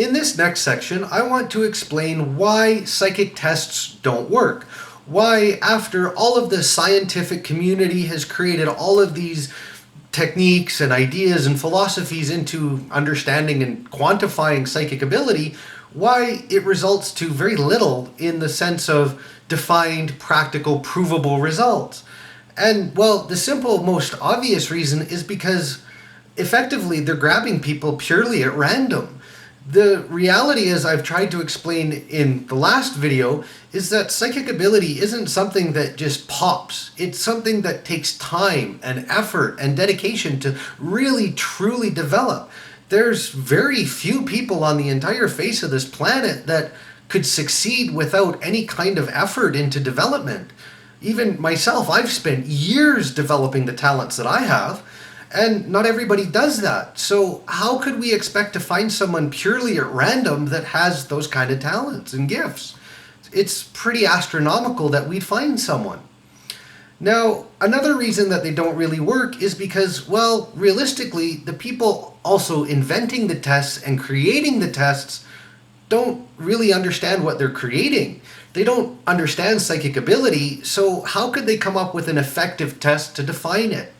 In this next section, I want to explain why psychic tests don't work. Why, after all of the scientific community has created all of these techniques and ideas and philosophies into understanding and quantifying psychic ability, why it results to very little in the sense of defined, practical, provable results. And, well, the simple, most obvious reason is because effectively they're grabbing people purely at random. The reality, as I've tried to explain in the last video, is that psychic ability isn't something that just pops. It's something that takes time and effort and dedication to really truly develop. There's very few people on the entire face of this planet that could succeed without any kind of effort into development. Even myself, I've spent years developing the talents that I have, and not everybody does that. So how could we expect to find someone purely at random that has those kind of talents and gifts? It's pretty astronomical that we'd find someone. Now, another reason that they don't really work is because, well, realistically, the people also inventing the tests and creating the tests don't really understand what they're creating. They don't understand psychic ability, so how could they come up with an effective test to define it?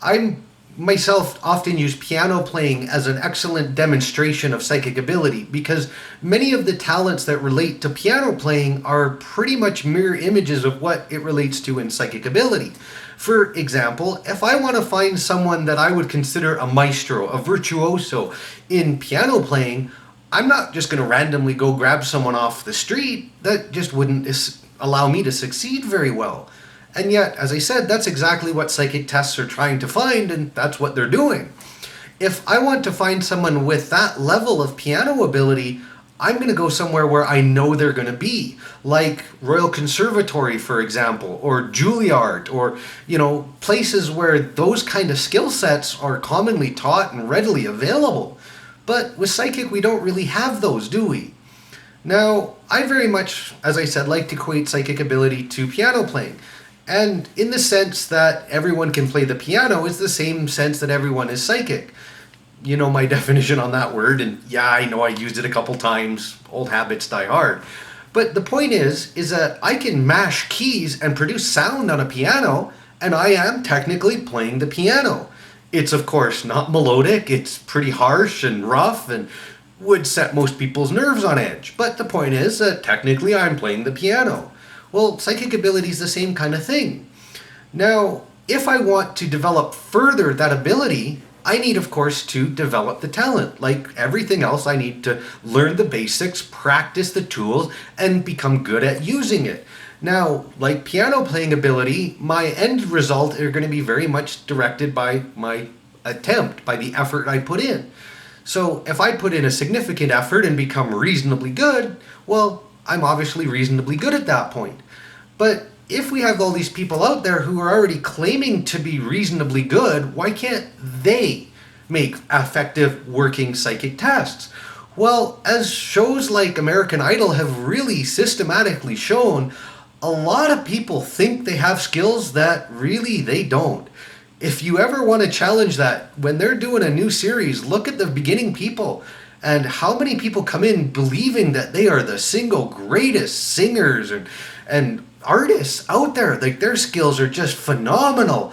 I myself often use piano playing as an excellent demonstration of psychic ability because many of the talents that relate to piano playing are pretty much mirror images of what it relates to in psychic ability. For example, if I want to find someone that I would consider a maestro, a virtuoso in piano playing, I'm not just going to randomly go grab someone off the street. That just wouldn't allow me to succeed very well. And yet, as I said, that's exactly what psychic tests are trying to find, and that's what they're doing. If I want to find someone with that level of piano ability, I'm going to go somewhere where I know they're going to be, like Royal Conservatory, for example, or Juilliard, or, places where those kind of skill sets are commonly taught and readily available. But with psychic, we don't really have those, do we? Now, I very much, as I said, like to equate psychic ability to piano playing. And in the sense that everyone can play the piano is the same sense that everyone is psychic. You know my definition on that word, and yeah, I know I used it a couple times. Old habits die hard. But the point is that I can mash keys and produce sound on a piano, and I am technically playing the piano. It's of course not melodic, it's pretty harsh and rough and would set most people's nerves on edge. But the point is that technically I'm playing the piano. Well, psychic ability is the same kind of thing. Now, if I want to develop further that ability, I need, of course, to develop the talent. Like everything else, I need to learn the basics, practice the tools, and become good at using it. Now, like piano playing ability, my end result are going to be very much directed by my attempt, by the effort I put in. So if I put in a significant effort and become reasonably good, well, I'm obviously reasonably good at that point. But if we have all these people out there who are already claiming to be reasonably good, why can't they make effective working psychic tests? Well, as shows like American Idol have really systematically shown, a lot of people think they have skills that really they don't. If you ever want to challenge that, when they're doing a new series, look at the beginning people. And how many people come in believing that they are the single greatest singers and artists out there. Like their skills are just phenomenal.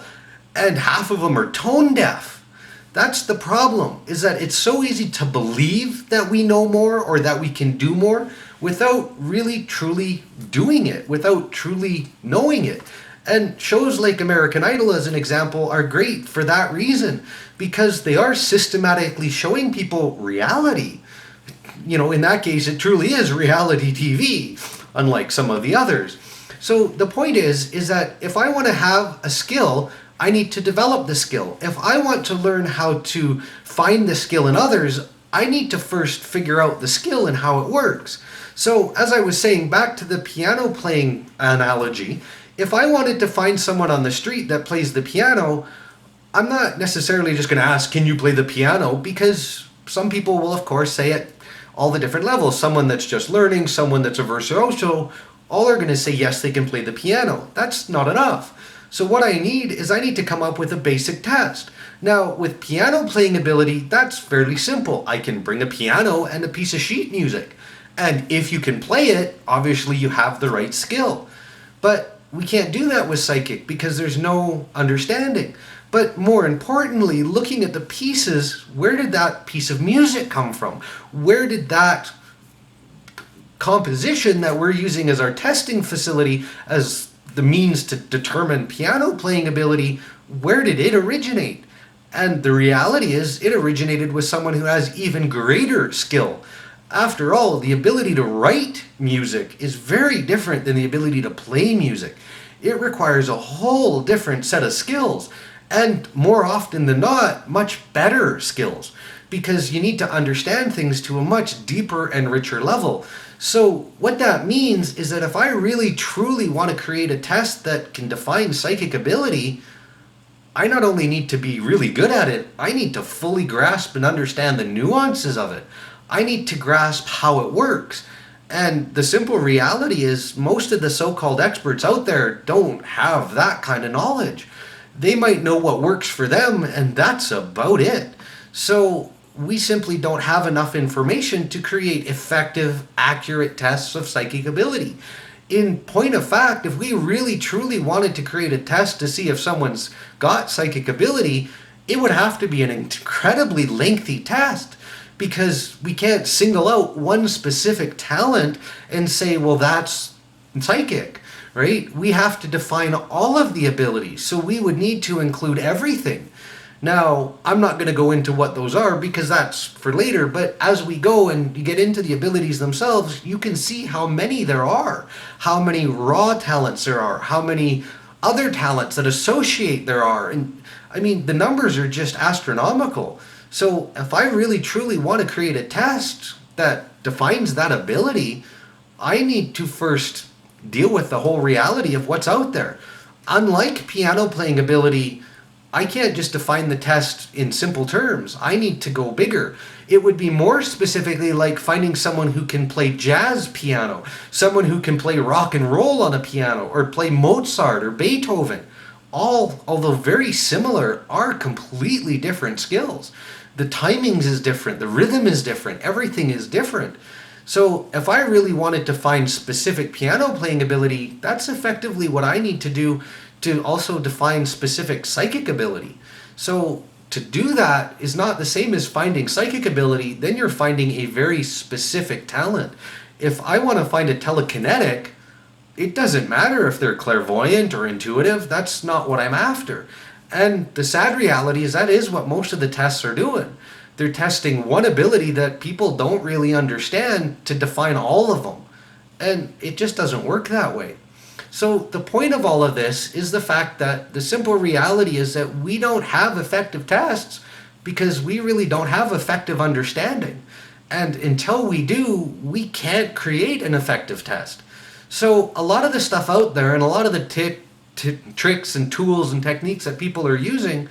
And half of them are tone deaf. That's the problem, is that it's so easy to believe that we know more or that we can do more without really truly doing it, without truly knowing it. And shows like American Idol, as an example, are great for that reason, because they are systematically showing people reality. In that case, it truly is reality TV, unlike some of the others. So the point is that if I want to have a skill, I need to develop the skill. If I want to learn how to find the skill in others, I need to first figure out the skill and how it works. So as I was saying, back to the piano playing analogy, if I wanted to find someone on the street that plays the piano, I'm not necessarily just going to ask, can you play the piano? Because some people will, of course, say at all the different levels. Someone that's just learning, someone that's a virtuoso, all are going to say, yes, they can play the piano. That's not enough. So what I need to come up with a basic test. Now, with piano playing ability, that's fairly simple. I can bring a piano and a piece of sheet music. And if you can play it, obviously you have the right skill. But we can't do that with psychic because there's no understanding. But more importantly, looking at the pieces, where did that piece of music come from? Where did that composition that we're using as our testing facility, as the means to determine piano playing ability, where did it originate? And the reality is it originated with someone who has even greater skill. After all, the ability to write music is very different than the ability to play music. It requires a whole different set of skills, and more often than not, much better skills, because you need to understand things to a much deeper and richer level. So what that means is that if I really truly want to create a test that can define psychic ability, I not only need to be really good at it, I need to fully grasp and understand the nuances of it. I need to grasp how it works. And the simple reality is most of the so-called experts out there don't have that kind of knowledge. They might know what works for them, and that's about it. So we simply don't have enough information to create effective, accurate tests of psychic ability. In point of fact, if we really truly wanted to create a test to see if someone's got psychic ability, it would have to be an incredibly lengthy test, because we can't single out one specific talent and say, well, that's psychic, right? We have to define all of the abilities, so we would need to include everything. Now, I'm not going to go into what those are because that's for later, but as we go and you get into the abilities themselves, you can see how many there are, how many raw talents there are, how many other talents that associate there are. And I mean, the numbers are just astronomical. So if I really truly want to create a test that defines that ability, I need to first deal with the whole reality of what's out there. Unlike piano playing ability, I can't just define the test in simple terms. I need to go bigger. It would be more specifically like finding someone who can play jazz piano, someone who can play rock and roll on a piano, or play Mozart or Beethoven. All, although very similar, are completely different skills. The timings is different, the rhythm is different, everything is different. So if I really wanted to find specific piano playing ability, that's effectively what I need to do to also define specific psychic ability. So to do that is not the same as finding psychic ability, then you're finding a very specific talent. If I want to find a telekinetic, it doesn't matter if they're clairvoyant or intuitive, that's not what I'm after. And the sad reality is that is what most of the tests are doing. They're testing one ability that people don't really understand to define all of them. And it just doesn't work that way. So the point of all of this is the fact that the simple reality is that we don't have effective tests because we really don't have effective understanding. And until we do, we can't create an effective test. So a lot of the stuff out there and a lot of the tricks and tools and techniques that people are using,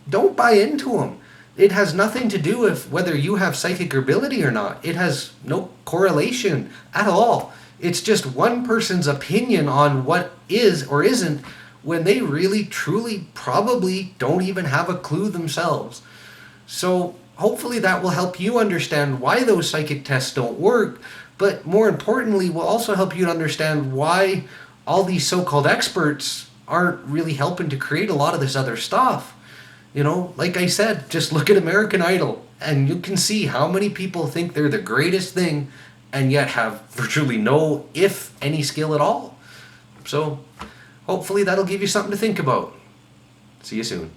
don't buy into them. It has nothing to do with whether you have psychic ability or not. It has no correlation at all. It's just one person's opinion on what is or isn't when they really, truly, probably don't even have a clue themselves. So hopefully that will help you understand why those psychic tests don't work, but more importantly, will also help you to understand why all these so-called experts aren't really helping to create a lot of this other stuff. You know, like I said, just look at American Idol and you can see how many people think they're the greatest thing and yet have virtually no, if any, skill at all. So hopefully that'll give you something to think about. See you soon.